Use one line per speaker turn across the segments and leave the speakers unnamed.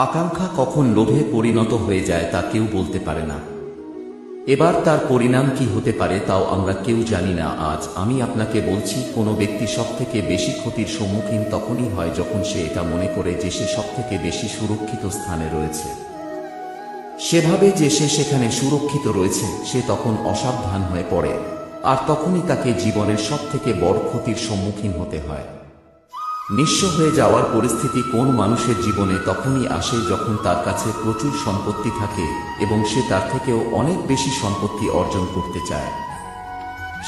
আকাঙ্ক্ষা কখন লোভে পরিণত হয়ে যায় তা কেউ বলতে পারে না। এবার তার পরিণাম কি হতে পারে তাও আমরা কেউ জানি না। আজ আমি আপনাকে বলছি, কোনো ব্যক্তি সবথেকে বেশি ক্ষতির সম্মুখীন তখনই হয় যখন সে এটা মনে করে যে সে সবথেকে বেশি সুরক্ষিত স্থানে রয়েছে। সেভাবে যে সে সেখানে সুরক্ষিত রয়েছে, সে তখন অসাবধান হয়ে পড়ে, আর তখনই তাকে জীবনের সবথেকে বড় ক্ষতির সম্মুখীন হতে হয়। নিঃস্ব হয়ে যাওয়ার পরিস্থিতি কোন মানুষের জীবনে তখনই আসে যখন তার কাছে প্রচুর সম্পত্তি থাকে এবং সে তার থেকেও অনেক বেশি সম্পত্তি অর্জন করতে চায়।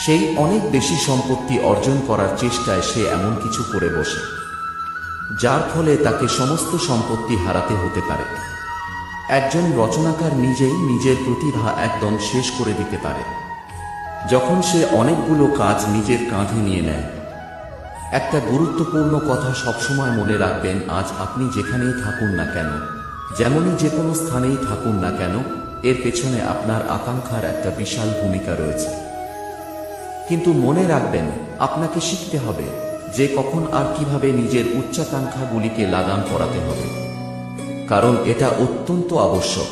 সেই অনেক বেশি সম্পত্তি অর্জন করার চেষ্টায় সে এমন কিছু করে বসে যার ফলে তাকে সমস্ত সম্পত্তি হারাতে হতে পারে। একজন রচনাকার নিজেই নিজের প্রতিভা একদম শেষ করে দিতে পারে যখন সে অনেকগুলো কাজ নিজের কাঁধে নিয়ে নেয়। একটা গুরুত্বপূর্ণ কথা সবসময় মনে রাখবেন, আজ আপনি যেখানেই থাকুন না কেন, যেমনই যে কোনো স্থানেই থাকুন না কেন, এর পেছনে আপনার আকাঙ্ক্ষার একটা বিশাল ভূমিকা রয়েছে। কিন্তু মনে রাখবেন, আপনাকে শিখতে হবে যে কখন আর কিভাবে নিজের উচ্চাকাঙ্ক্ষাগুলিকে লাগাম পরাতে হবে, কারণ এটা অত্যন্ত আবশ্যক।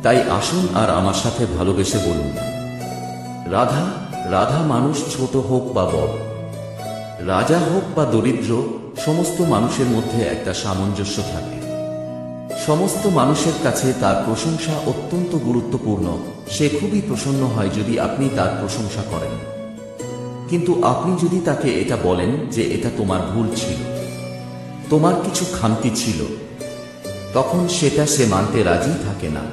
তাই আসুন আর আমার সাথে ভালোবেসে বলুন, রাধা। রাধা মানুষ ছোট হোক বা বড়, রাজা হোক বা দরিদ্র, সমস্ত মানুষের মধ্যে একটা সামঞ্জস্য থাকে। সমস্ত মানুষের কাছে তার প্রশংসা অত্যন্ত গুরুত্বপূর্ণ। সে খুবই প্রসন্ন হয় যদি আপনি তার প্রশংসা করেন, কিন্তু আপনি যদি তাকে এটা বলেন যে এটা তোমার ভুল ছিল, তোমার কিছু খামতি ছিল, তখন সেটা সে মানতে রাজি থাকে না।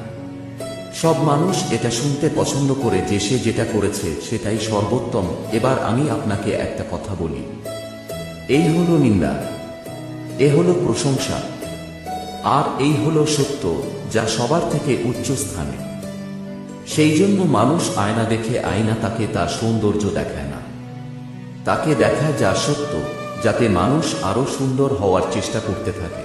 সব মানুষ এটা শুনতে পছন্দ করে যে সে যেটা করেছে সেটাই সর্বোত্তম। এবার আমি আপনাকে একটা কথা বলি, এই হলো নিন্দা, এ হলো প্রশংসা, আর এই হলো সত্য, যা সবার থেকে উচ্চ স্থানে। সেই জন্য মানুষ আয়না দেখে আয়না তাকে তার সৌন্দর্য দেখায় না, তাকে দেখায় যা সত্য, যাতে মানুষ আরো সুন্দর হওয়ার চেষ্টা করতে থাকে।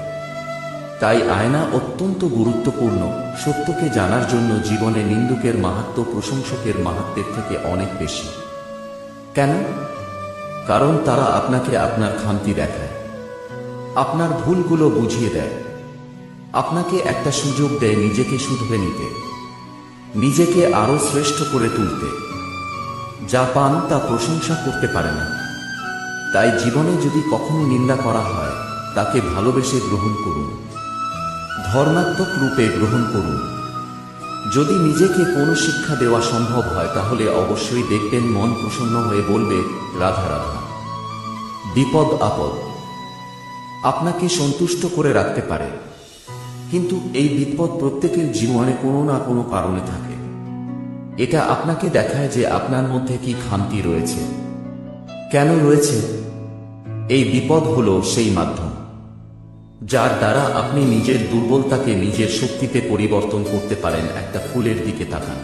তাই আয়না অত্যন্ত গুরুত্বপূর্ণ। সত্যকে জানার জন্য জীবনে নিন্দুকের মাহাত্ম্য প্রশংসকের মাহাত্ম্যের থেকে অনেক বেশি। কেন? কারণ তারা আপনাকে আপনার খামতি দেখায়, আপনার ভুলগুলো বুঝিয়ে দেয়, আপনাকে একটা সুযোগ দেয় নিজেকে শুধরে নিতে, নিজেকে আরো শ্রেষ্ঠ করে তুলতে। যা পান তা প্রশংসা করতে পারে না। তাই জীবনে যদি কখনো নিন্দা করা হয়, তাকে ভালোবেসে গ্রহণ করুন, ধর্মাত্মক রূপে গ্রহণ করুন। যদি নিজেকে কোনো শিক্ষা দেওয়া সম্ভব হয়, তাহলে অবশ্যই দেখবেন মন প্রসন্ন হয়ে বলবে, রাধা রাধা। বিপদ আপদ আপনাকে সন্তুষ্ট করে রাখতে পারে, কিন্তু এই বিপদ প্রত্যেকের জীবনে কোনো না কোনো কারণে থাকে। এটা আপনাকে দেখায় যে আপনার মধ্যে কি খামতি রয়েছে, কেন রয়েছে। এই বিপদ হলো সেই মাধ্যম যার দ্বারা আপনি নিজের দুর্বলতাকে নিজের শক্তিতে পরিবর্তন করতে পারেন। একটা ফুলের দিকে তাকান,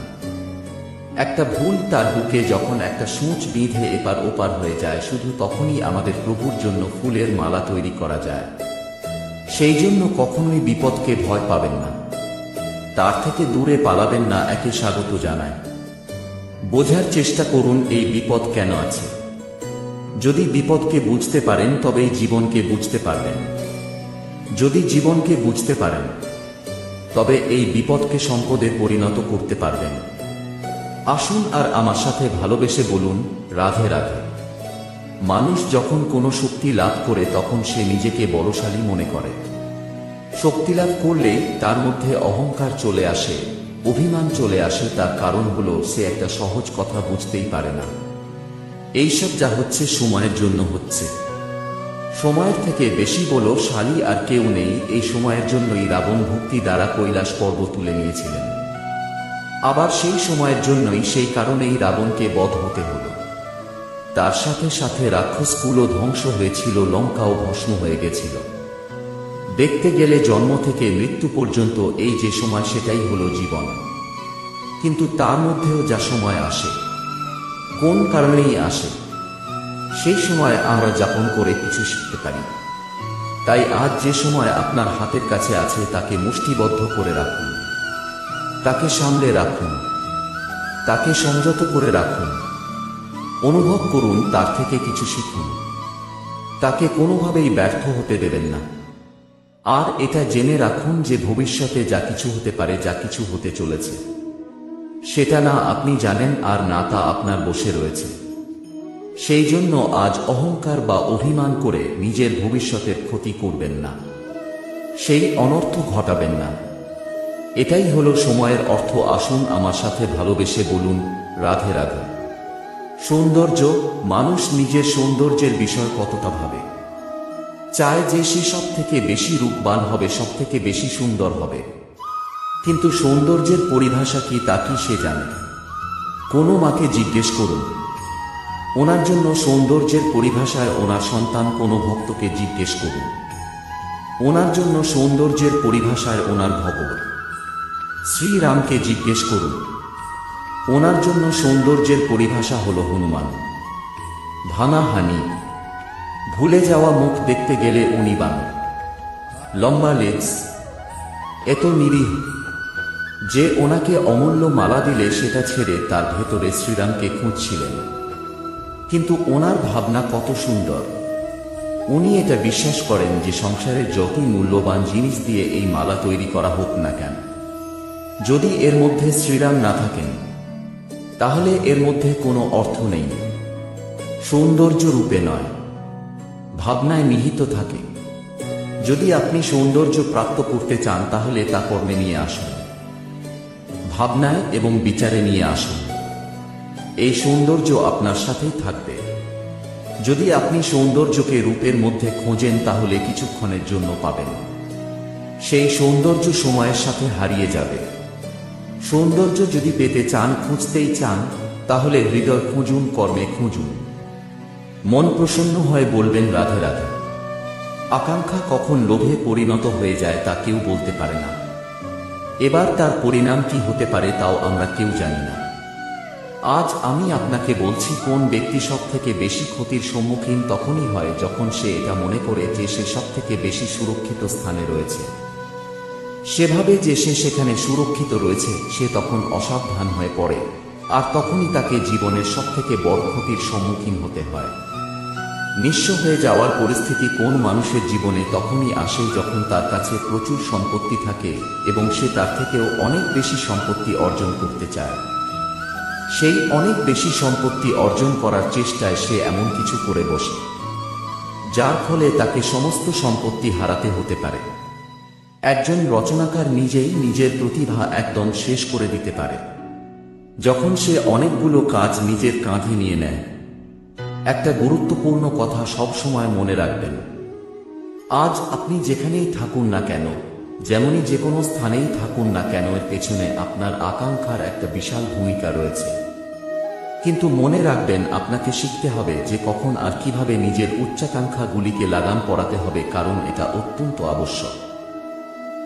একটা ভুল তার বুকে যখন একটা সূঁচ বিঁধে এপার ওপার হয়ে যায়, শুধু তখনই আমাদের প্রভুর জন্য ফুলের মালা তৈরি করা যায়। সেই জন্য কখনোই বিপদকে ভয় পাবেন না, তার থেকে দূরে পালাবেন না, একে স্বাগত জানায়। বোঝার চেষ্টা করুন এই বিপদ কেন আছে। যদি বিপদকে বুঝতে পারেন তবেই জীবনকে বুঝতে পারবেন। যদি জীবনকে বুঝতে পারেন তবে এই বিপদকে সম্পদে পরিণত করতে পারবেন। আসুন আর আমার সাথে ভালোবেসে বলুন, রাধে রাধে। মানুষ যখন কোনো শক্তি লাভ করে তখন সে নিজেকে বলশালী মনে করে। শক্তি লাভ করলে তার মধ্যে অহংকার চলে আসে, অভিমান চলে আসে। তার কারণ হলো সে একটা সহজ কথা বুঝতেই পারে না। এইসব যা হচ্ছে সময়ের জন্য হচ্ছে। সময়ের থেকে বেশি বলশালী আর কেউ নেই। এই সময়ের জন্যই রাবণ ভক্তি দ্বারা কৈলাস পর্ব তুলে নিয়েছিলেন। আবার সেই সময়ের জন্যই, সেই কারণেই রাবণকে বধ হতে হলো। তার সাথে সাথে রাক্ষসকুলও ধ্বংস হয়েছিল, লঙ্কাও ভস্ম হয়ে গেছিল। দেখতে গেলে জন্ম থেকে মৃত্যু পর্যন্ত এই যে সময়, সেটাই হলো জীবন। কিন্তু তার মধ্যেও যা সময় আসে, কোন কারণেই আসে, সেই সময় আমরা যাপন করে কিছু শিখতে পারি। তাই আজ যে সময় আপনার হাতের কাছে আছে তাকে মুষ্টিবদ্ধ করে রাখুন, তাকে সামলে রাখুন, তাকে সংযত করে রাখুন। অনুভব করুন, তার থেকে কিছু শিখুন, তাকে কোনোভাবেই ব্যর্থ হতে দেবেন না। আর এটা জেনে রাখুন যে ভবিষ্যতে যা কিছু হতে পারে, যা কিছু হতে চলেছে, সেটা না আপনি জানেন আর না তা আপনার বশে রয়েছে। সেই জন্য আজ অহংকার বা অভিমান করে নিজের ভবিষ্যতের ক্ষতি করবেন না, সেই অনর্থ ঘটাবেন না। এটাই হলো সময়ের অর্থ। আসুন আমার সাথে ভালোবেসে বলুন, রাধে রাধে। সৌন্দর্য, মানুষ নিজের সৌন্দর্যের বিষয় কতটা ভাবে, চায় যে সে সব থেকে বেশি রূপবান হবে, সব থেকে বেশি সুন্দর হবে। কিন্তু সৌন্দর্যের পরিভাষা কি তা কি সে জানে? কোনো মাকে জিজ্ঞেস করুন, ওনার জন্য সৌন্দর্যের পরিভাষায় ওনার সন্তান কোনো ভক্তকে জিজ্ঞেস করুন, ওনার জন্য সৌন্দর্যের পরিভাষায় ওনার ভগবান শ্রীরামকে জিজ্ঞেস করুন, ওনার জন্য সৌন্দর্যের পরিভাষা হল হনুমান। ভাঙা হানি, ভুলে যাওয়া মুখ দেখতে গেলে উনি বানর, লম্বা লেজ, এত নিরীহ যে ওনাকে অমূল্য মালা দিলে সেটা ছেড়ে তার ভেতরে শ্রীরামকে খুঁজছিলেন। কিন্তু ওনার ভাবনা কত সুন্দর, উনি এটা বিশ্বাস করেন যে সংসারের যতই মূল্যবান জিনিস দিয়ে এই মালা তৈরি করা হোক না কেন, যদি এর মধ্যে শ্রীরাম না থাকেন তাহলে এর মধ্যে কোনো অর্থ নেই। সৌন্দর্য রূপে নয়, ভাবনায় নিহিত থাকে। যদি আপনি সৌন্দর্য প্রাপ্ত করতে চান তাহলে তা কর্মে নিয়ে আসুন, ভাবনায় এবং বিচারে নিয়ে আসুন। এই সৌন্দর্য আপনার সাথেই থাকবে। যদি আপনি সৌন্দর্যকে রূপের মধ্যে খোঁজেন তাহলে কিছুক্ষণের জন্য পাবেন, সেই সৌন্দর্য সময়ের সাথে হারিয়ে যাবে। সৌন্দর্য যদি পেতে চান, খুঁজতেই চান, তাহলে হৃদয় খুঁজুন, কর্মে খুঁজুন। মন প্রসন্ন হয়ে বলবেন রাধে রাধে। আকাঙ্ক্ষা কখন লোভে পরিণত হয়ে যায় তা কেউ বলতে পারে না। এবার তার পরিণাম কি হতে পারে তাও আমরা কেউ জানি না। আজ আমি আপনাকে বলছি, কোন ব্যক্তি সব থেকে বেশি ক্ষতির সম্মুখীন তখনই হয় যখন সে এটা মনে করে যে সে সব থেকে বেশি সুরক্ষিত স্থানে রয়েছে। সেভাবে যে সে সেখানে সুরক্ষিত রয়েছে, সে তখন অসাবধান হয়ে পড়ে, আর তখনই তাকে জীবনের সব থেকে বড় ক্ষতির সম্মুখীন হতে হয়। নিঃস্ব হয়ে যাওয়ার পরিস্থিতি কোন মানুষের জীবনে তখনই আসে যখন তার কাছে প্রচুর সম্পত্তি থাকে এবং সে তার থেকেও অনেক বেশি সম্পত্তি অর্জন করতে চায়। সেই অনেক বেশি সম্পত্তি অর্জন করার চেষ্টায় সে এমন কিছু করে বসে যার ফলে তাকে সমস্ত সম্পত্তি হারাতে হতে পারে। একজন রচনাকার নিজেই নিজের প্রতিভা একদম শেষ করে দিতে পারে যখন সে অনেকগুলো কাজ নিজের কাঁধে নিয়ে নেয়। একটা গুরুত্বপূর্ণ কথা সব সময় মনে রাখবেন, আজ আপনি যেখানেই থাকুন না কেন, যেমনই যে কোনো স্থানেই থাকুন না কেন, এর পেছনে আপনার আকাঙ্ক্ষার একটা বিশাল ভূমিকা রয়েছে। কিন্তু মনে রাখবেন, আপনাকে শিখতে হবে যে কখন আর কিভাবে নিজের উচ্চাকাঙ্ক্ষাগুলিকে লাগাম পরাতে হবে, কারণ এটা অত্যন্ত আবশ্যক।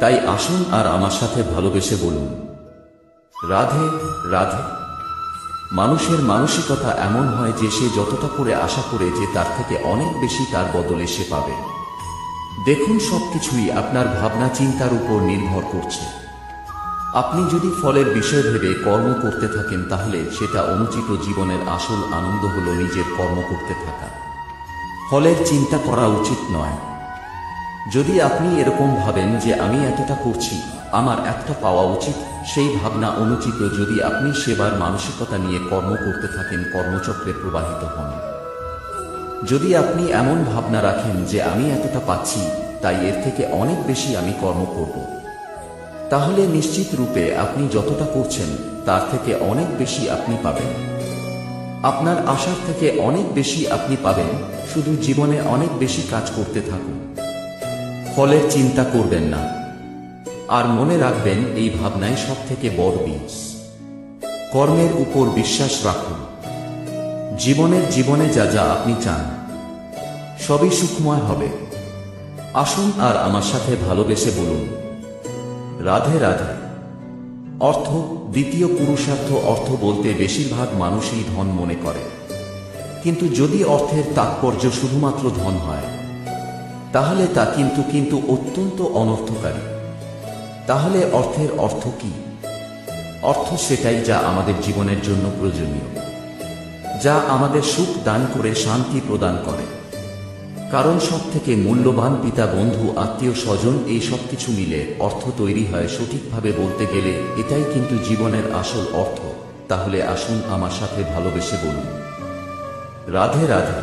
তাই আসুন আর আমার সাথে ভালোবেসে বলুন, রাধে রাধে। মানুষের মানসিকতা এমন হয় যে সে যতটা করে আশা করে যে তার থেকে অনেক বেশি তার বদলে সে পাবে। দেখুন, সবকিছুই আপনার ভাবনা চিন্তার উপর নির্ভর করছে। আপনি যদি ফলের বিষয় ভেবে কর্ম করতে থাকেন তাহলে সেটা অনুচিত। জীবনের আসল আনন্দ হলো নিজের কর্ম করতে থাকা, ফলের চিন্তা করা উচিত নয়। যদি আপনি এরকম ভাবেন যে আমি এতটা করছি, আমার একটা পাওয়া উচিত, সেই ভাবনা অনুচিত। যদি আপনি সেবার মানসিকতা নিয়ে কর্ম করতে থাকেন, কর্মচক্রে প্রবাহিত হন। যদি আপনি এমন ভাবনা রাখেন যে আমি এতটা পাচ্ছি, তাই এর থেকে অনেক বেশি আমি কর্ম করব, তাহলে নিশ্চিত রূপে আপনি যতটা করছেন তার থেকে অনেক বেশি আপনি পাবেন। আপনার আশার থেকে অনেক বেশি আপনি পাবেন। শুধু জীবনে অনেক বেশি কাজ করতে থাকুন, ফলের চিন্তা করবেন না। আর মনে রাখবেন, এই ভাবনাই সব থেকে বড় বীজ। কর্মের উপর বিশ্বাস রাখুন। জীবনে যা যা আপনি চান সবই সুখময় হবে। আসুন আর আমার সাথে ভালোবেসে বলুন, রাধে রাধে। অর্থ, দ্বিতীয় পুরুষার্থ। অর্থ বলতে বেশিরভাগ মানুষই ধন মনে করে, কিন্তু যদি অর্থের তাৎপর্য শুধুমাত্র ধন হয় তাহলে তা কিন্তু অত্যন্ত অনর্থকারী। তাহলে অর্থের অর্থ কি? অর্থ সেটাই যা আমাদের জীবনের জন্য প্রয়োজনীয়, যা আমাদের সুখ দান করে শান্তি প্রদান করে। কারণ সব থেকে মূল্যবান পিতা, বন্ধু, আত্মীয় স্বজন, এই সব কিছু মিলে অর্থ তৈরি হয়। সঠিকভাবে বলতে গেলে এটাই কিন্তু জীবনের আসল অর্থ। তাহলে আসুন আমার সাথে ভালোবেসে বলুন, রাধে রাধে।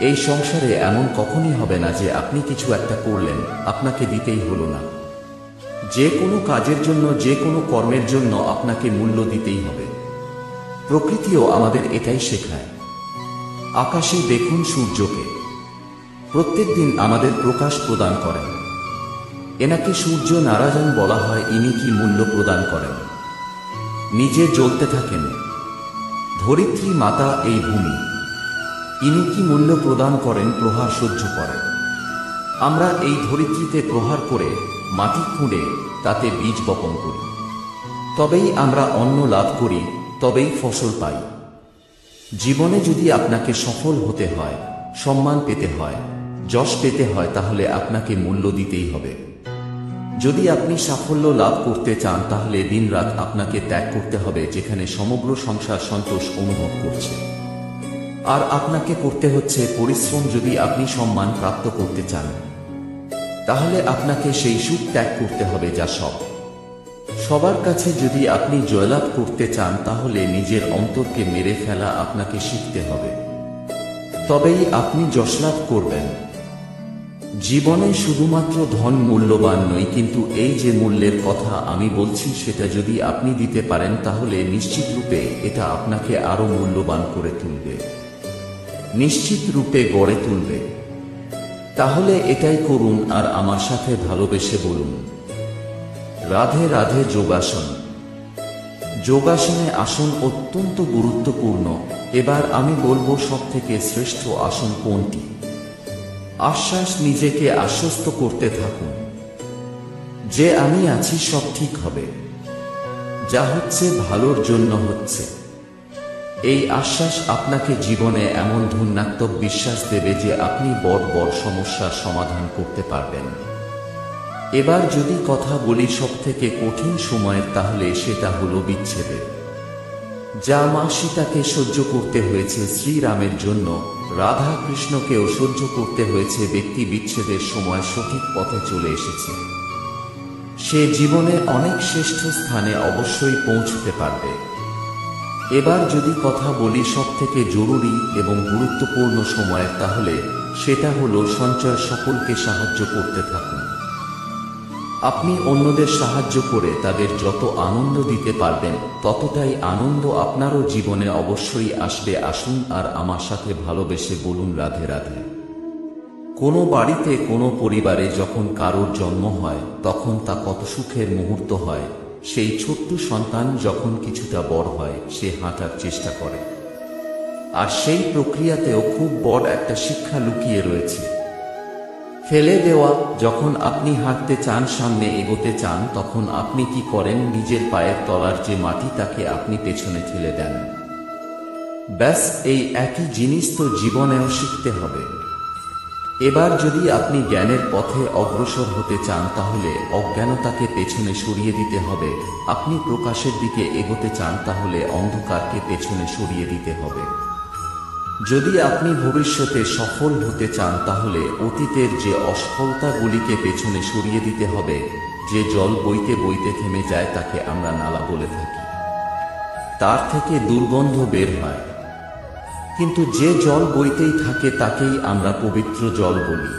এই সংসারে এমন কখনই হবে না যে আপনি কিছু একটা করলেন, আপনাকে দিতেই হলো না। যে কোনো কাজের জন্য, যে কোনো কর্মের জন্য আপনাকে মূল্য দিতেই হবে। প্রকৃতিও আমাদের এটাই শেখায়। আকাশে দেখুন সূর্যকে, প্রত্যেক দিন আমাদের প্রকাশ প্রদান করেন। এনাকে সূর্য নারায়ণ বলা হয়। ইনি কি মূল্য প্রদান করেন? নিজে জ্বলতে থাকেন। ধরিত্রী মাতা, এই ভূমি, ইনি কি মূল্য প্রদান করেন? প্রহার সহ্য করেন। আমরা এই ধরিত্রীতে প্রহার করে মাটি খুঁড়ে তাতে বীজ বপন করি, তবেই আমরা অন্ন লাভ করি, তবেই ফসল পাই। জীবনে যদি আপনাকে সফল হতে হয়, সম্মান পেতে হয়, যশ পেতে হয়, তাহলে আপনাকে মূল্য দিতেই হবে। যদি আপনি সাফল্য লাভ করতে চান, তাহলে দিনরাত আপনাকে ত্যাগ করতে হবে, যেখানে সমগ্র সংসার সন্তোষ অনুভব করছে। আর আপনাকে করতে হচ্ছে পরিশ্রম। যদি আপনি সম্মান প্রাপ্ত করতে চান, তাহলে আপনাকে সেই সুখ ত্যাগ করতে হবে যা সবার কাছে। যদি আপনি জয়লাভ করতে চান, তাহলে নিজের অন্তরকে মেরে ফেলা আপনাকে শিখতে হবে, তবেই আপনি যশলাভ করবেন। জীবনে শুধুমাত্র ধন মূল্যবান নয়, কিন্তু এই যে মূল্যের কথা আমি বলছি, সেটা যদি আপনি দিতে পারেন, তাহলে নিশ্চিত রূপে এটা আপনাকে আরো মূল্যবান করে তুলবে, নিশ্চিত রূপে গড়ে তুলবে। তাহলে এটাই করুন আর আমার সাথে ভালোবেসে বলুন, রাধে রাধে। যোগাসন। যোগাসনে আসন অত্যন্ত গুরুত্বপূর্ণ। এবার আমি বলবো সবথেকে শ্রেষ্ঠ আসন কোনটি। আশ্বাস, নিজেকে আশ্বস্ত করতে থাকুন যে আমি আছি, সব ঠিক হবে, যা হচ্ছে ভালোর জন্য হচ্ছে। এই আশ্বাস আপনাকে জীবনে এমন ধন্যাত্মক বিশ্বাস দেবে যে আপনি বড় বড় সমস্যার সমাধান করতে পারবেন। এবার যদি কথা বলি সবথেকে কঠিন সময়ের, তাহলে সেটা হলো বিচ্ছেদের। যা মা সীতাকে সহ্য করতে হয়েছে শ্রীরামের জন্য, রাধা কৃষ্ণকেও সহ্য করতে হয়েছে। ব্যক্তি বিচ্ছেদের সময় সঠিক পথে চলে এসেছে, সে জীবনে অনেক শ্রেষ্ঠ স্থানে অবশ্যই পৌঁছতে পারবে। এবার যদি কথা বলি সবথেকে জরুরি এবং গুরুত্বপূর্ণ সময়ের, তাহলে সেটা হলো সঞ্চয়। সকলকে সাহায্য করতে থাকুন। আপনি অন্যদের সাহায্য করে তাদের যত আনন্দ দিতে পারবেন, ততটাই আনন্দ আপনারও জীবনে অবশ্যই আসবে। আসুন আর আমার সাথে ভালোবেসে বলুন, রাধে রাধে। কোনো বাড়িতে, কোনো পরিবারে যখন কারোর জন্ম হয়, তখন তা কত সুখের মুহূর্ত হয়। সেই ছোট্ট সন্তান যখন কিছুটা বড় হয়, সে হাঁটার চেষ্টা করে, আর সেই প্রক্রিয়াতেও খুব বড় একটা শিক্ষা লুকিয়ে রয়েছে। ফেলে দেওয়া। যখন আপনি হাঁটতে চান, সামনে এগোতে চান, তখন আপনি কি করেন? নিজের পায়ের তলার যে মাটি, তাকে আপনি পেছনে ঠেলে দেন। ব্যাস, এই একই জিনিস তো জীবনেও শিখতে হবে। এবার যদি আপনি জ্ঞানের পথে অগ্রসর হতে চান, তাহলে অজ্ঞানতাকে পেছনে সরিয়ে দিতে হবে। আপনি প্রকাশের দিকে এগোতে চান, তাহলে অন্ধকারকে পেছনে সরিয়ে দিতে হবে। যদি আপনি ভবিষ্যতে সফল হতে চান, তাহলে অতীতের যে অসফলতাগুলিকে পেছনে সরিয়ে দিতে হবে। যে জল বইতে বইতে থেমে যায়, তাকে আমরা নালা বলে থাকি। তার থেকে দুর্গন্ধ বের হয়, কিন্তু যে জল বইতেই থাকে তাকেই আমরা পবিত্র জল বলি।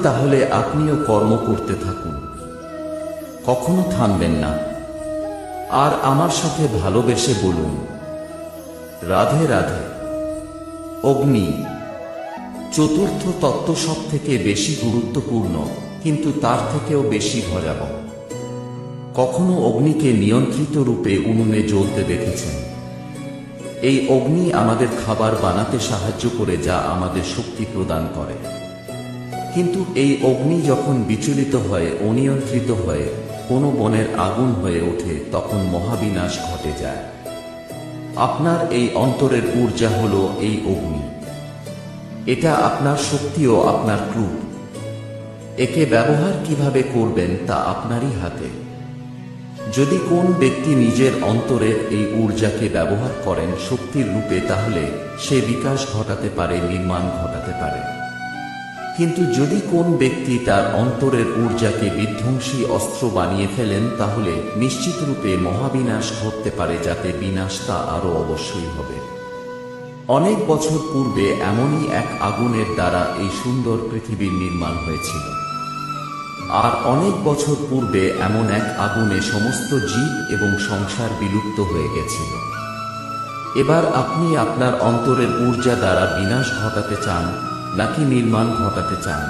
তাহলে আপনিও কর্ম করতে থাকুন, কখনো থামবেন না। আর আমার সাথে ভালোবেসে বলুন, রাধে রাধে। অগ্নি, চতুর্থ তত্ত্ব, সব থেকে বেশি গুরুত্বপূর্ণ, কিন্তু তার থেকেও বেশি ভয়াবহ। কখনো অগ্নিকে নিয়ন্ত্রিত রূপে উনুনে জ্বলতে দেখেছেন? এই অগ্নি আমাদের খাবার বানাতে সাহায্য করে, যা আমাদের শক্তি প্রদান করে। কিন্তু এই অগ্নি যখন বিচলিত হয়ে, অনিয়ন্ত্রিত হয়ে কোনো বনের আগুন হয়ে ওঠে, তখন মহাবিনাশ ঘটে যায়। আপনার এই অন্তরের ঊর্জা হলো এই অগ্নি। এটা আপনার শক্তি ও আপনার ক্রোধ। একে ব্যবহার কিভাবে করবেন তা আপনারই হাতে। যদি কোন ব্যক্তি নিজের অন্তরের এই ঊর্জাকে ব্যবহার করেন শক্তির রূপে, তাহলে সে বিকাশ ঘটাতে পারে, নির্মাণ ঘটাতে পারে। কিন্তু যদি কোন ব্যক্তি তার অন্তরের ঊর্জাকে বিধ্বংসী অস্ত্র বানিয়ে ফেলেন, তাহলে নিশ্চিত রূপে মহাবিনাশ ঘটতে পারে, যাতে বিনাশ তা আরও অবশ্যই হবে। অনেক বছর পূর্বে এমনই এক আগুনের দ্বারা এই সুন্দর পৃথিবীর নির্মাণ হয়েছিল। আর অনেক বছর পূর্বে এমন এক আগুনে সমস্ত জীব এবং সংসার বিলুপ্ত হয়ে গেছিল। এবার আপনি আপনার অন্তরের ঊর্জা দ্বারা বিনাশ ঘটাতে চান নাকি নির্মাণ ঘটাতে চান,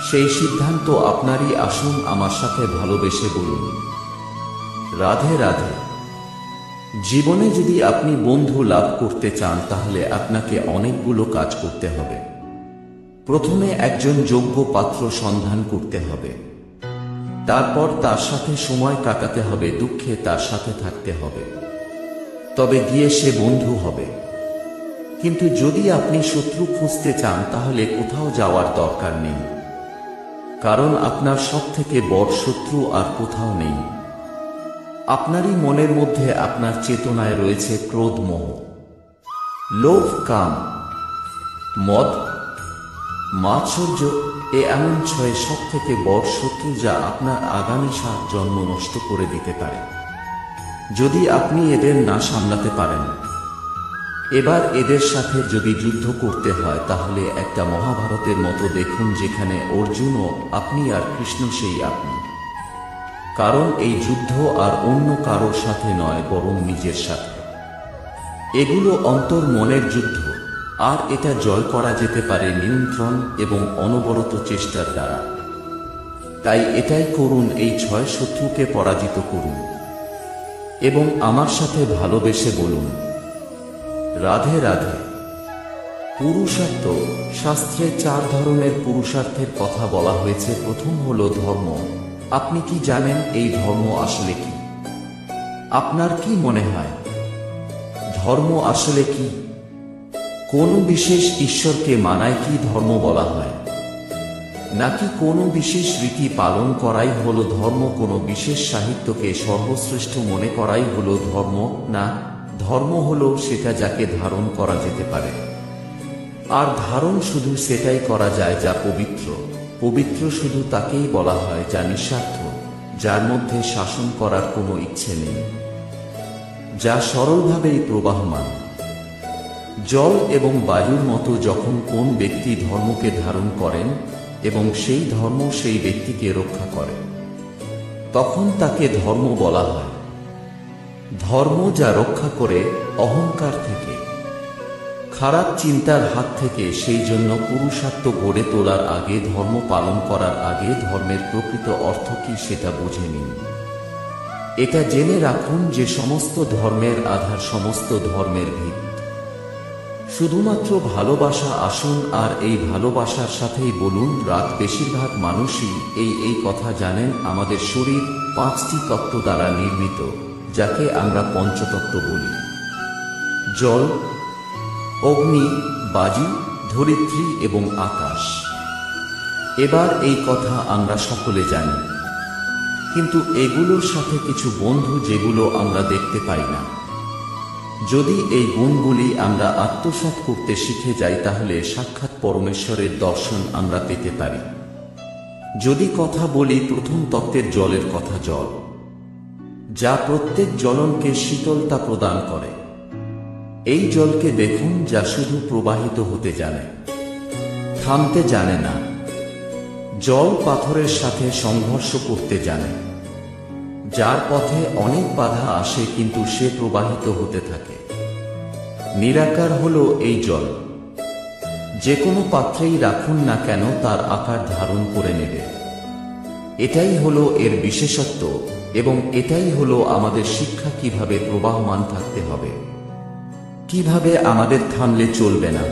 সেই সিদ্ধান্ত আপনারই। আসুন আমার সাথে ভালোবেসে বলুন, রাধে রাধে। জীবনে যদি আপনি বন্ধু লাভ করতে চান, তাহলে আপনাকে অনেকগুলো কাজ করতে হবে। প্রথমে একজন যোগ্য পাত্র সন্ধান করতে হবে, তারপর তার সাথে সময় কাটাতে হবে, দুঃখে তার সাথে থাকতে হবে, তবে গিয়ে সে বন্ধু হবে। কিন্তু যদি আপনি শত্রু খুঁজতে চান, তাহলে কোথাও যাওয়ার দরকার নেই, কারণ আপনার সবথেকে বড় শত্রু আর কোথাও নেই। আপনারই মনের মধ্যে, আপনার চেতনায় রয়েছে ক্রোধ, মোহ, লোভ, কাম, মদ, মাৎসর্য। এমন 6 সবথেকে বড় শত্রু, যা আপনার আগামী 7 জন্ম নষ্ট করে দিতে পারে যদি আপনি এদের না সামলাতে পারেন। এবার এদের সাথে যদি যুদ্ধ করতে হয়, তাহলে একটা মহাভারতের মতো দেখুন, যেখানে অর্জুনও আপনি আর কৃষ্ণ সেই আপনি। কারণ এই যুদ্ধ আর অন্য কারোর সাথে নয়, বরং নিজের সাথে। এগুলো অন্তর মনের যুদ্ধ, আর এটা জয় করা যেতে পারে নিয়ন্ত্রণ এবং অনবরত চেষ্টার দ্বারা। তাই এটাই করুন, এই 6 শত্রুকে পরাজিত করুন এবং আমার সাথে ভালোবেসে বলুন, রাধে রাধে। পুরুষার্থ। শাস্ত্রে 4 ধরনের পুরুষার্থের কথা বলা হয়েছে। প্রথম হলো ধর্ম। আপনি কি জানেন এই ধর্ম আসলে কি? আপনার কি মনে হয় ধর্ম আসলে কি? কোন বিশেষ ঈশ্বরকে মানায় কি ধর্ম বলা হয়? নাকি কোনো বিশেষ রীতি পালন করাই হলো ধর্ম? কোনো বিশেষ সাহিত্যকে সর্বশ্রেষ্ঠ মনে করাই হলো ধর্ম? না, ধর্ম হলো সেটা যাকে ধারণ করা যেতে পারে। আর ধারণ শুধু সেটাই করা যায় যা পবিত্র। পবিত্র শুধু তাকেই বলা হয় যা নিঃস্বার্থ, যার মধ্যে শাসন করার কোনো ইচ্ছে নেই, যা সরলভাবেই প্রবাহমান। জল এবং বায়ুর মতো যখন কোন ব্যক্তি ধর্মকে ধারণ করেন এবং সেই ধর্ম সেই ব্যক্তিকে রক্ষা করে, তখন তাকে ধর্ম বলা হয়। ধর্ম যা রক্ষা করে অহংকার থেকে, খারাপ চিন্তার হাত থেকে। সেই জন্য পুরুষার্থ গড়ে তোলার আগে, ধর্ম পালন করার আগে ধর্মের প্রকৃত অর্থ কি সেটা বুঝে নিন। এটা জেনে রাখুন যে সমস্ত ধর্মের আধার, সমস্ত ধর্মের ভিত শুধুমাত্র ভালোবাসা। আসুন আর এই ভালোবাসার সাথেই বলুন রাগ। বেশিরভাগ মানুষই এই কথা জানেন, আমাদের শরীর 5টি তত্ত্ব দ্বারা নির্মিত, যাকে আমরা পঞ্চতত্ত্ব বলি: জল, অগ্নি, বায়ু, ধরিত্রী এবং আকাশ। এবার এই কথা আমরা সকলে জানি, কিন্তু এগুলোর সাথে কিছু বন্ধু যেগুলো আমরা দেখতে পাই না। যদি এই গুণগুলি আমরা আত্মসাৎ করতে শিখে যাই, তাহলে সাক্ষাৎ পরমেশ্বরের দর্শন আমরা পেতে পারি। যদি কথা বলি প্রথম তত্ত্বের জলের কথা, জল যা প্রত্যেক জ্বলনকে শীতলতা প্রদান করে। এই জলকে দেখুন, যা শুধু প্রবাহিত হতে জানে, থামতে জানে না। জল পাথরের সাথে সংঘর্ষ করতে জানে, যার পথে অনেক বাধা আসে, কিন্তু সে প্রবাহিত হতে থাকে। নিরাকার হলো এই জল। যে কোনো পাত্রেই রাখুন না কেন, তার আকার ধারণ করে নেবে। এটাই হলো এর বিশেষত্ব, এবং এটাই হলো আমাদের শিক্ষা, কিভাবে প্রবাহমান থাকতে হবে, কিভাবে আমাদের থামলে চলবে না।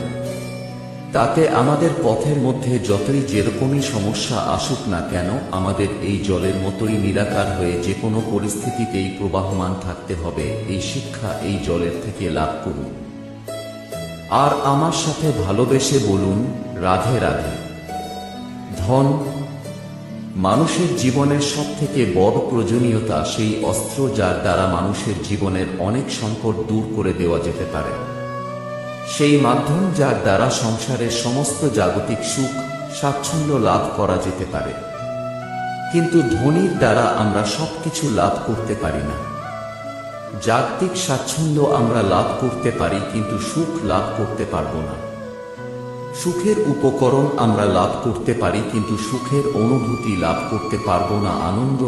তাতে আমাদের পথের মধ্যে যতই যেরকমই সমস্যা আসুক না কেন, আমাদের এই জলের মতোই নিরাকার হয়ে যে কোনো পরিস্থিতিতেই প্রবাহমান থাকতে হবে। এই শিক্ষা এই জলের থেকে লাভ করুন। আর আমার সাথে ভালোবেসে বলুন, রাধে রাধে। ধন, মানুষের জীবনের সবথেকে বড় প্রয়োজনীয়তা সেই অস্ত্র যার দ্বারা মানুষের জীবনের অনেক সংকট দূর করে দেওয়া যেতে পারে, সেই মাধ্যম যার দ্বারা সংসারের সমস্ত জাগতিক সুখ স্বাচ্ছন্দ্য লাভ করা যেতে পারে। কিন্তু ধনীর দ্বারা আমরা সবকিছু লাভ করতে পারি না। জাগতিক স্বাচ্ছন্দ্য আমরা লাভ করতে পারি, কিন্তু সুখ লাভ করতে পারবো না। সুখের উপকরণ আমরা লাভ করতে পারি, কিন্তু সুখের অনুভূতি লাভ করতে পারবো না। আনন্দ,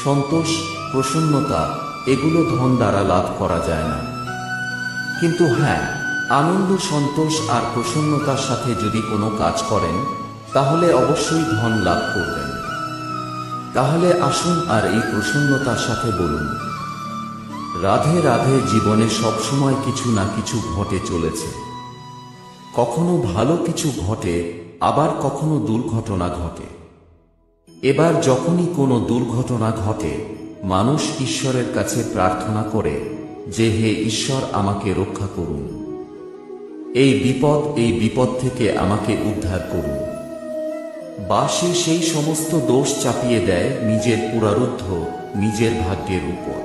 সন্তোষ, প্রসন্নতা এগুলো ধন দ্বারা লাভ করা যায় না। কিন্তু হ্যাঁ, আনন্দ, সন্তোষ আর প্রসন্নতার সাথে যদি কোনো কাজ করেন তাহলে অবশ্যই ধন লাভ করবেন। তাহলে আসুন আর এই প্রসন্নতার সাথে বলুন, রাধে রাধে। জীবনে সবসময় কিছু না কিছু ঘটে চলেছে। কখনো ভালো কিছু ঘটে, আবার কখনো দুর্ঘটনা ঘটে। এবার যখনই কোনো দুর্ঘটনা ঘটে, মানুষ ঈশ্বরের কাছে প্রার্থনা করে যে হে ঈশ্বর, আমাকে রক্ষা করুন, এই বিপদ থেকে আমাকে উদ্ধার করুন। বা সে সেই সমস্ত দোষ চাপিয়ে দেয় নিজের পুনরুদ্ধ নিজের ভাগ্যের উপর।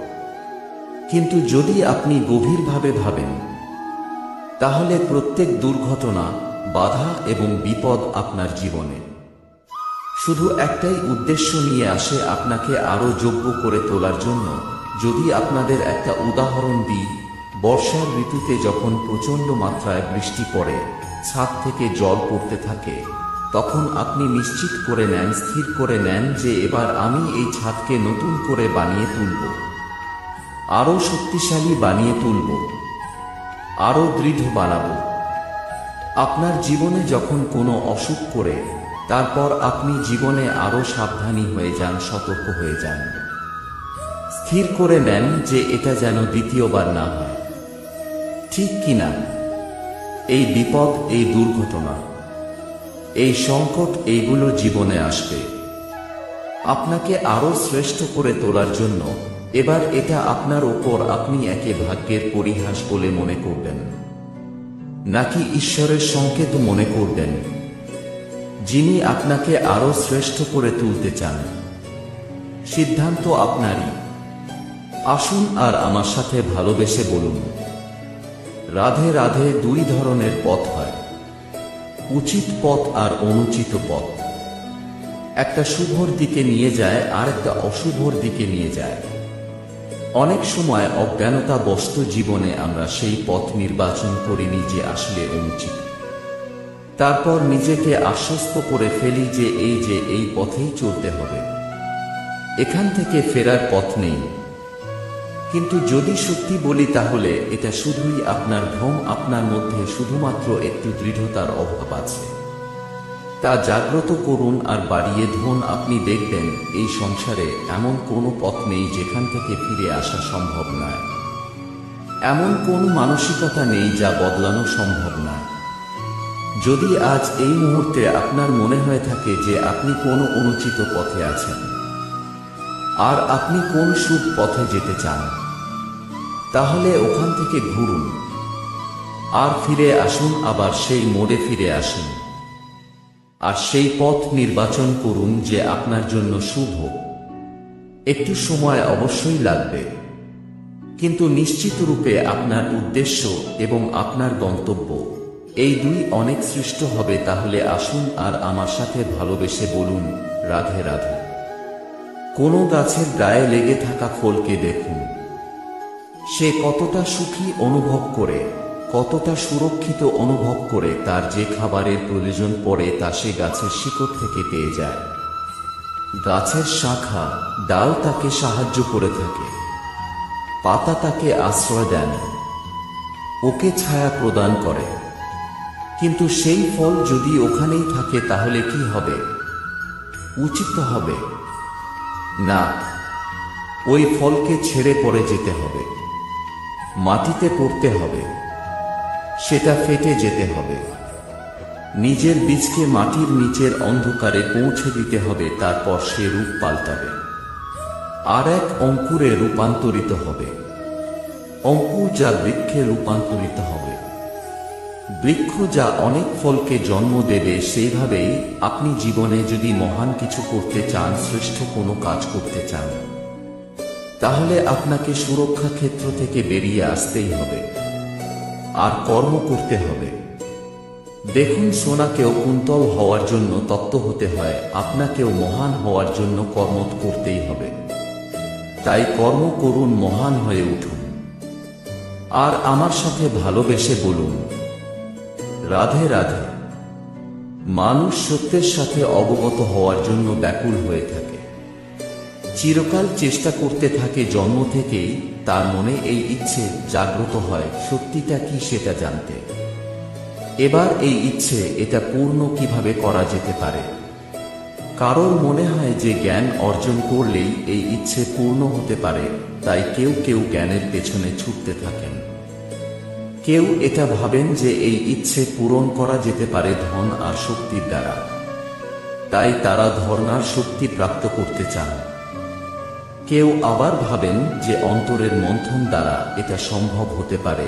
কিন্তু যদি আপনি গভীরভাবে ভাবেন, তাহলে প্রত্যেক দুর্ঘটনা, বাধা এবং বিপদ আপনার জীবনে শুধু একটাই উদ্দেশ্য নিয়ে আসে, আপনাকে আরো যোগ্য করে তোলার জন্য। যদি আপনাদের একটা উদাহরণ দিই, বর্ষার ঋতুতে যখন প্রচণ্ড মাত্রায় বৃষ্টি পড়ে, ছাদ থেকে জল পড়তে থাকে, তখন আপনি নিশ্চিত করে নেন, স্থির করে নেন যে এবার আমি এই ছাদকে নতুন করে বানিয়ে তুলব, আরো শক্তিশালী বানিয়ে তুলব, আরো দৃঢ় বানাবো। আপনার জীবনে যখন কোনো অসুখ করে, তারপর আপনি জীবনে আরো সাবধানী হয়ে যান, সতর্ক হয়ে যান, স্থির করে নেন যে এটা যেন দ্বিতীয়বার না হয়। ঠিক কিনা? এই বিপদ, এই দুর্ঘটনা, এই সংকট, এইগুলো জীবনে আসবে আপনাকে আরো শ্রেষ্ঠ করে তোলার জন্য। এবার এটা আপনার ওপর, আপনি একে ভাগ্যের পরিহাস বলে মনে করবেন, নাকি ঈশ্বরের সংকেত মনে করবেন, যিনি আপনাকে আরো শ্রেষ্ঠ করে তুলতে চান। সিদ্ধান্ত আপনারই। আসুন আর আমার সাথে ভালোবেসে বলুন, রাধে রাধে। দুই ধরনের পথ হয়, উচিত পথ আর অনুচিত পথ। একটা শুভর দিকে নিয়ে যায় আর একটা অশুভর দিকে নিয়ে যায়। অনেক সময় অজ্ঞানতাবশত জীবনে আমরা সেই পথ নির্বাচন করিনি যে আসলে অনুচিত। তারপর নিজেকে আশ্বস্ত করে ফেলি যে এই পথেই চলতে হবে, এখান থেকে ফেরার পথ নেই। কিন্তু যদি সত্যি বলি, তাহলে এটা শুধুই আপনার ভ্রম। আপনার মধ্যে শুধুমাত্র একটু দৃঢ়তার অভাব আছে। তা জাগ্রত করুন আর বাড়িয়ে ধন। আপনি দেখবেন এই সংসারে এমন কোনো পথ নেই যেখান থেকে ফিরে আসা সম্ভব নয়। এমন কোন মানসিকতা নেই যা বদলানো সম্ভব নয়। যদি আজ এই মুহূর্তে আপনার মনে হয়ে থাকে যে আপনি কোনো অনুচিত পথে আছেন আর আপনি কোন শুভ পথে যেতে চান, তাহলে ওখান থেকে ঘুরুন আর ফিরে আসুন, আবার সেই মোড়ে ফিরে আসুন আর সেই পথ নির্বাচন করুন যে আপনার জন্য শুভ। একটু সময় অবশ্যই লাগবে, কিন্তু নিশ্চিত রূপে আপনার উদ্দেশ্য এবং আপনার গন্তব্য এই দুই অনেক সৃষ্ট হবে। তাহলে আসুন আর আমার সাথে ভালোবেসে বলুন, রাধে রাধে। কোনো গাছের গায়ে লেগে থাকা ফলকে দেখুন, সে কতটা সুখী অনুভব করে, কতটা সুরক্ষিত অনুভব করে। তার যে খাবারের প্রয়োজন পড়ে তা সে গাছের শিকড় থেকে পেয়ে যায়। গাছের শাখা, ডাল তাকে সাহায্য করে থাকে, পাতা তাকে আশ্রয় দেন, ওকে ছায়া প্রদান করে। কিন্তু সেই ফল যদি ওখানেই থাকে, তাহলে কি হবে? উচিত হবে না, ওই ফলকে ছেড়ে পড়ে যেতে হবে, মাটিতে পড়তে হবে, সেটা ফেটে যেতে হবে, নিজের বীজকে মাটির নিচের অন্ধকারে পৌঁছে দিতে হবে। তারপর সে রূপ পাল্টাবে, আর এক অঙ্কুরে রূপান্তরিত হবে। অঙ্কুর যা বৃক্ষে রূপান্তরিত হবে। বৃক্ষ যা অনেক ফলকে জন্ম দেবে, সেইভাবেই আপনি জীবনে যদি মহান কিছু করতে চান, শ্রেষ্ঠ কোনো কাজ করতে চান, তাহলে আপনাকে সুরক্ষা ক্ষেত্র থেকে বেরিয়ে আসতেই হবে আর কর্ম করতে হবে। দেখুন, সোনাকেও কুন্তল হওয়ার জন্য তত্ত্ব হতে হয়, আপনাকেও মহান হওয়ার জন্য কর্ম করতেই হবে। তাই কর্ম করুন, মহান হয়ে উঠুন। আর আমার সাথে ভালোবেসে বলুন, রাধে রাধে। মানুষ সত্যের সাথে অবগত হওয়ার জন্য ব্যাকুল হয়ে থাকে, চিরকাল চেষ্টা করতে থাকে। জন্ম থেকেই তার মনে এই ইচ্ছে জাগ্রত হয় সত্যিটা কি সেটা জানতে। এবার এই ইচ্ছে এটা পূর্ণ কিভাবে করা যেতে পারে? কারোর মনে হয় যে জ্ঞান অর্জন করলেই এই ইচ্ছে পূর্ণ হতে পারে, তাই কেউ কেউ জ্ঞানের পেছনে ছুটতে থাকেন। কেউ এটা ভাবেন যে এই ইচ্ছে পূরণ করা যেতে পারে ধন আর শক্তির দ্বারা, তাই তারা ধর্নার শক্তি প্রাপ্ত করতে চান। কেউ আবার ভাবেন যে অন্তরের মন্থন দ্বারা এটা সম্ভব হতে পারে।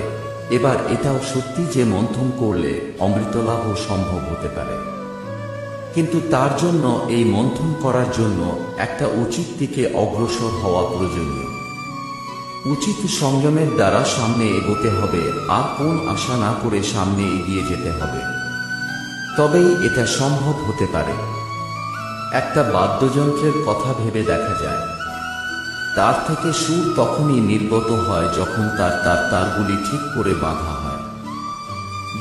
এবার এটাও সত্যি যে মন্থন করলে অমৃতলাভও সম্ভব হতে পারে, কিন্তু তার জন্য এই মন্থন করার জন্য একটা উচিত দিকে অগ্রসর হওয়া প্রয়োজনীয়। উচিত সংযমের দ্বারা সামনে এগোতে হবে, আর কোন আশা না করে সামনে এগিয়ে যেতে হবে, তবেই এটা সম্ভব হতে পারে। একটা বাদ্যযন্ত্রের কথা ভেবে দেখা যায়, তার থেকে সুর তখনই নির্গত হয় যখন তার তারগুলি ঠিক করে বাঁধা হয়।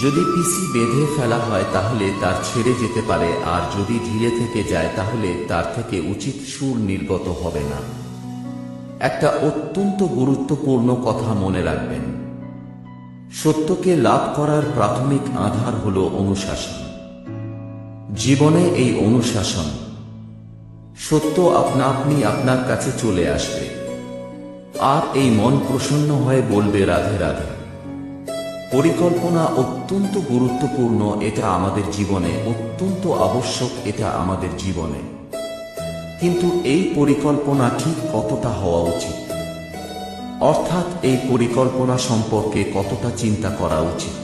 যদি পিসি বেঁধে ফেলা হয় তাহলে তার ছেড়ে যেতে পারে, আর যদি ধীরে থেকে যায় তাহলে তার থেকে উচিত সুর নির্গত হবে না। একটা অত্যন্ত গুরুত্বপূর্ণ কথা মনে রাখবেন, সত্যকে লাভ করার প্রাথমিক আধার হল অনুশাসন। জীবনে এই অনুশাসন, সত্য আপনা আপনি আপনার কাছে চলে আসবে, আর এই মন প্রসন্ন হয়ে বলবে রাধে রাধে। পরিকল্পনা অত্যন্ত গুরুত্বপূর্ণ, এটা আমাদের জীবনে অত্যন্ত আবশ্যক, এটা আমাদের জীবনে। কিন্তু এই পরিকল্পনা ঠিক কতটা হওয়া উচিত, অর্থাৎ এই পরিকল্পনা সম্পর্কে কতটা চিন্তা করা উচিত,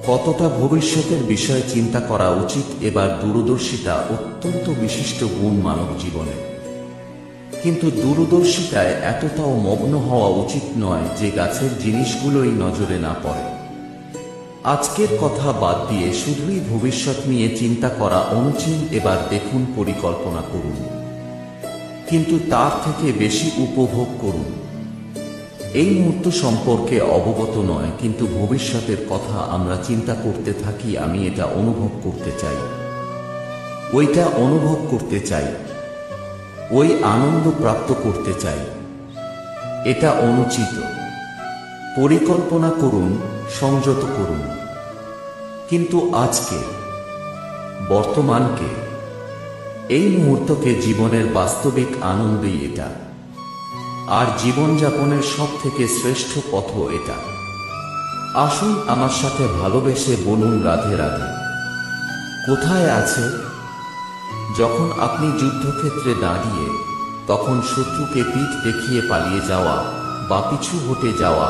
কতটা ভবিষ্যতের বিষয়ে চিন্তা করা উচিত। এবার দূরদর্শিতা অত্যন্ত বিশিষ্ট গুণ মানব জীবনে, কিন্তু দূরদর্শিতায় এতটাও মগ্ন হওয়া উচিত নয় যে গাছের জিনিসগুলোই নজরে না পড়ে। আজকের কথা বাদ দিয়ে শুধুই ভবিষ্যৎ নিয়ে চিন্তা করা অনুচিত। এবার দেখুন, পরিকল্পনা করুন, কিন্তু তার থেকে বেশি উপভোগ করুন। এই মুহূর্ত সম্পর্কে অবগত নয়, কিন্তু ভবিষ্যতের কথা আমরা চিন্তা করতে থাকি। আমি এটা অনুভব করতে চাই, ওইটা অনুভব করতে চাই, ওই আনন্দ প্রাপ্ত করতে চাই। এটা অনুচিত। পরিকল্পনা করুন, সংযত করুন, কিন্তু আজকে, বর্তমানকে, এই মুহূর্তকে জীবনের বাস্তবিক আনন্দই এটা, আর জীবনযাপনের সব থেকে শ্রেষ্ঠ পথ এটা। আসুন আমার সাথে ভালোবেসে বলুন রাধে রাধে। কোথায় আছে? যখন আপনি যুদ্ধক্ষেত্রে দাঁড়িয়ে, তখন শত্রুকে পিঠ দেখিয়ে পালিয়ে যাওয়া বা পিছু হটে যাওয়া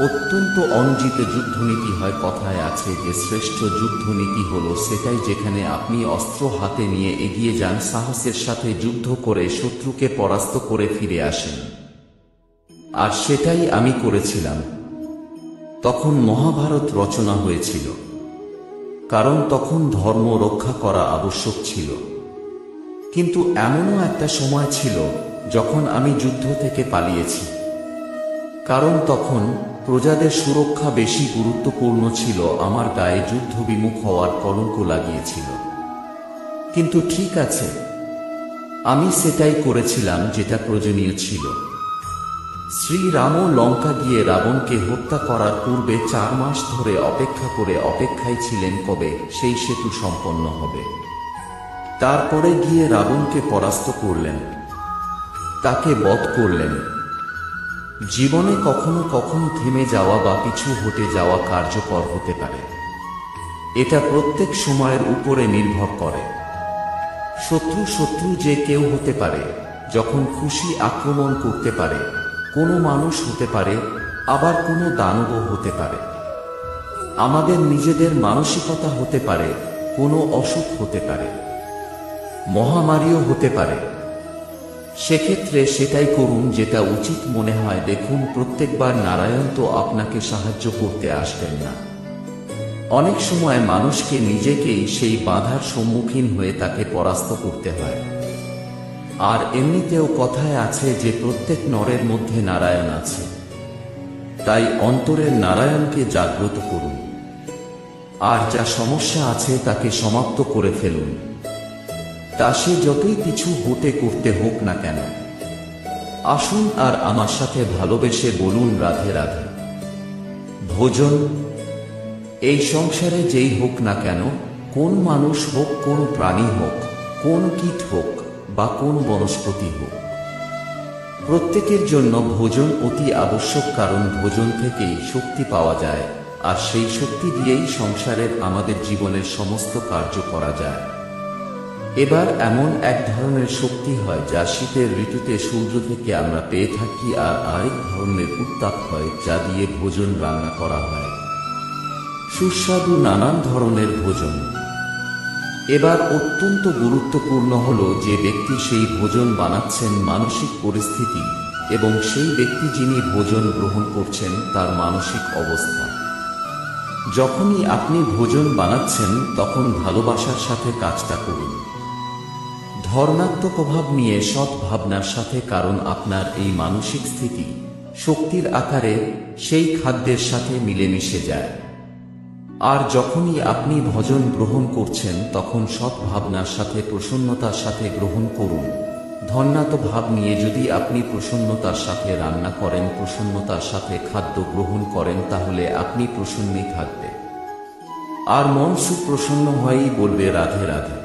অত্যন্ত অনুচিত যুদ্ধনীতি হয়। কথায় আছে যে শ্রেষ্ঠ যুদ্ধনীতি হলো সেটাই যেখানে আপনি অস্ত্র হাতে নিয়ে এগিয়ে যান, সাহসের সাথে যুদ্ধ করে শত্রুকে পরাস্ত করে ফিরে আসেন। আর সেটাই আমি করেছিলাম। তখন মহাভারত রচনা হয়েছিল, কারণ তখন ধর্ম রক্ষা করা আবশ্যক ছিল। কিন্তু এমনও একটা সময় ছিল যখন আমি যুদ্ধ থেকে পালিয়েছি, কারণ তখন প্রজাদের সুরক্ষা বেশি গুরুত্বপূর্ণ ছিল। আমার গায়ে যুদ্ধ বিমুখ হওয়ার কলঙ্ক লাগিয়েছিল। কিন্তু ঠিক আছে, আমি সেটাই করেছিলাম যেটা প্রয়োজনীয় ছিল। শ্রীরামও লঙ্কা গিয়ে রাবণকে হত্যা করার পূর্বে 4 মাস ধরে অপেক্ষা করে অপেক্ষায় ছিলেন কবে সেই সেতু সম্পন্ন হবে। তারপরে গিয়ে রাবণকে পরাস্ত করলেন, তাকে বধ করলেন। জীবনে কখনো কখনো থেমে যাওয়া বা পিছু হটে যাওয়া কার্যকর হতে পারে। এটা প্রত্যেক সময়ের উপরে নির্ভর করে। শত্রু যে কেউ হতে পারে, যখন খুশি আক্রমণ করতে পারে। কোনো মানুষ হতে পারে, আবার কোনো দানবও হতে পারে। আমাদের নিজেদের মানসিকতা হতে পারে, কোনো অসুখ হতে পারে, মহামারীও হতে পারে। সেক্ষেত্রে সেটাই করুন যেটা উচিত মনে হয়। দেখুন, প্রত্যেকবার নারায়ণ তো আপনাকে সাহায্য করতে আসবেন না। অনেক সময় মানুষকে নিজেকেই সেই বাধার সম্মুখীন হয়ে তাকে পরাস্ত করতে হয়। আর এমনিতেও কথায় আছে যে প্রত্যেক নরের মধ্যে নারায়ণ আছে। তাই অন্তরের নারায়ণকে জাগ্রত করুন, আর যা সমস্যা আছে তাকে সমাপ্ত করে ফেলুন। তা সে যতই কিছু হতে করতে হোক না কেন। আসুন আর আমার সাথে ভালোবেসে বলুন রাধে রাধে। ভোজন। এই সংসারে যেই হোক না কেন, কোন মানুষ হোক, কোন প্রাণী হোক, কোন কীট হোক বা কোন বনস্পতি হোক, প্রত্যেকের জন্য ভোজন অতি আবশ্যক। কারণ ভোজন থেকেই শক্তি পাওয়া যায়, আর সেই শক্তি দিয়েই সংসারের আমাদের জীবনের সমস্ত কার্য করা যায়। এবার এমন এক ধরনের শক্তি হয় যা শীতের ঋতুতে সূর্য থেকে আমরা পেয়ে থাকি, আর আরেক ধরনের উত্তাপ হয় যা দিয়ে ভোজন রান্না করা হয়, সুস্বাদু নানান ধরনের ভোজন। এবার অত্যন্ত গুরুত্বপূর্ণ হলো যে ব্যক্তি সেই ভোজন বানাচ্ছেন, মানসিক পরিস্থিতি এবং সেই ব্যক্তি যিনি ভোজন গ্রহণ করছেন তার মানসিক অবস্থা। যখনই আপনি ভোজন বানাচ্ছেন তখন ভালোবাসার সাথে কাজটা করুন, ধর্মাত্মক প্রভাব নিয়ে সৎ ভাবনার সাথে। কারণ আপনার এই মানসিক স্থিতি শক্তির আকারে সেই খাদ্যের সাথে মিলেমিশে যায়। আর যখনই আপনি ভোজন গ্রহণ করছেন তখন সৎ ভাবনার সাথে, প্রসন্নতার সাথে গ্রহণ করুন। ধন্যাত্ম ভাব নিয়ে যদি আপনি প্রসন্নতার সাথে রান্না করেন, প্রসন্নতার সাথে খাদ্য গ্রহণ করেন, তাহলে আপনি প্রসন্নই থাকবে, আর মন সুপ্রসন্ন হয়েই বলবে রাধে রাধে।